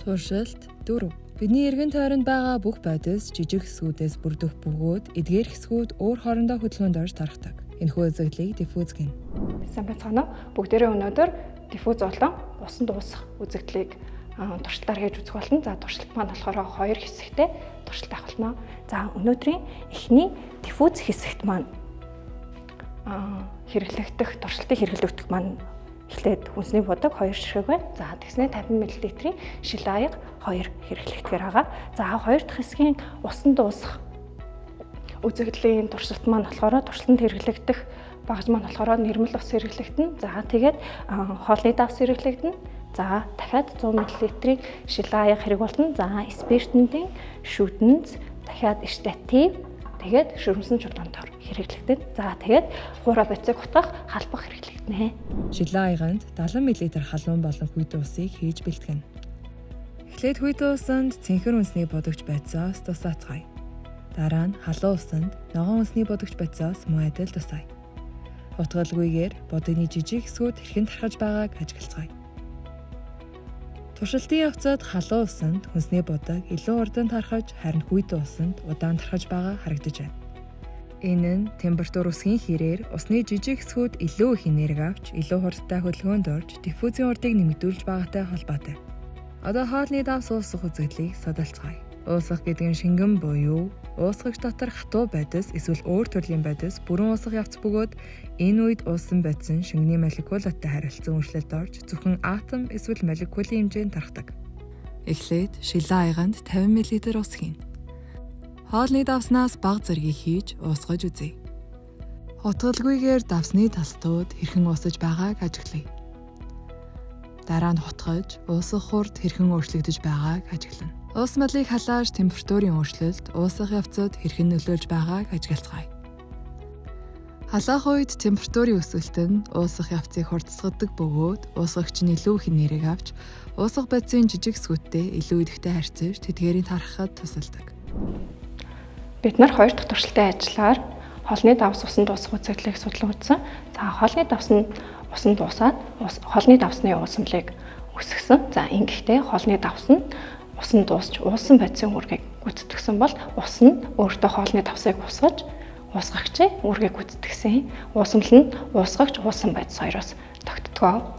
Туршилт 4. Бидний эргэн тойронд байгаа бүх бодис жижиг хэсгүүдээс бүрдэх бөгөөд эдгээр хэсгүүд өөр хоорондоо хөдөлгөөнд орж тархдаг. Энэхүү үзэгдлийг диффуз гэнэ. Сайн байцгаана уу? Бүгдээрээ өнөөдөр диффуз болон усан дуусах үзэгдлийг туршилтаар хийж үзэх болно. За туршилт маань болохоор хоёр хэсэгтэй туршилт авах болно. За өнөөдрийн эхний диффуз хэсэгт маань хэрэглэгдэх туршилтыг хэрэглэгдэх маань эхлээд хүнсний будаг 2 ширхэг байна. За тэгснээр 50 мл-ийн шил аяга 2 хэрэглэгдэхээр байгаа. За хоёр дахь хэсгийн усан дуусах үзэгдлийн туршилт маань болохоор туршилтанд хэрэглэгдэх багаж маань болохоор нэрмэл ус хэрэглэгдэнэ. За тэгээд хоолны давс хэрэглэгдэнэ. За дахиад 100 мл-ийн шил аяга хэрэг болно. За спиртэнтийн шүтэнц, дахиад штатив, тэгээд шөрмсөн чулуунтор хэрэглэгдэнэ. За тэгээд гураа бацыг утгах халбах хэрэглэгдэнэ. Шил аяганд 70 мл халуун болон хүйт усыг хийж бэлтгэнэ. Эхлээд хүйт усанд цэнхэр үнсний бодогч байцаас тусаацгаая. Дараа нь халуун усанд ногоон үнсний бодогч байцаас мөн адил тусаая. Утгалгүйгээр бодогны жижиг хэсгүүд хэрхэн тархаж байгааг ажиглацгаая. Туршилтын явцад халуун усанд хүнсний бодог илүү урдан тархаж, харин хүйт усанд удаан тархаж байгаа харагдаж байна. Энэ нь температур өсгийн хэрээр усны жижиг хэсгүүд илүү их энерги авч, илүү хурдтай хөдөлгөөнд орж, диффузийн урдыг нэмэгдүүлж байгаатай холбоотой. Одоо хоолны давс уусах үзэгдлийг судалцгаая. Уусах гэдэг нь шингэн буюу уусгагч дотор хатуу бодис эсвэл өөр төрлийн бодис бүрэн уусах явц бөгөөд энэ үед уусан бодис нь шингэний молекулатай харилцан өөрчлөлт орж зөвхөн атом эсвэл молекулын хэмжээнд тархдаг. Эхлээд шил аяганд 50 мл ус хийнэ. Хоолны давснаас бага зэргийг хийж уусгаж үзье. Утгалгүйгээр давсны тастууд хэрхэн уусаж байгааг ажиглая. Дараа нь хутгаж, уусах хурд хэрхэн өөрчлөгдөж байгааг ажиглана. Уус малыг халааж температурын өөрчлөлт уусах явцад хэрхэн нөлөөлж байгааг ажиглацгаая. Халаах үед температурын өсөлт нь уусах явцыг хурдсгадаг бөгөөд уусгагч нь илүү их энерги авч, уусах бодисын жижиг хэсгүүдтэй илүү идэвхтэй харьцаж тэдгээрийг тархахад тусалдаг. Бид нар хоёр дахь туршилтын ажиллаар хоолны давс усан дуусах үзэгдлийг судлан үзсэн. За хоолны давс нь усан дуусаад хоолны давсны уусамлыг өсгсөн. За ингэхдээ хоолны давс нь усан дуусч уусан бодисын үүргийг гүйцэтгэсэн бол ус нь өөртөө хоолны давсыг уусгаж уусгагчийн үүргийг гүйцэтгсэн. Уусамл нь уусгагч уусан бодис хоёроос тогтдог.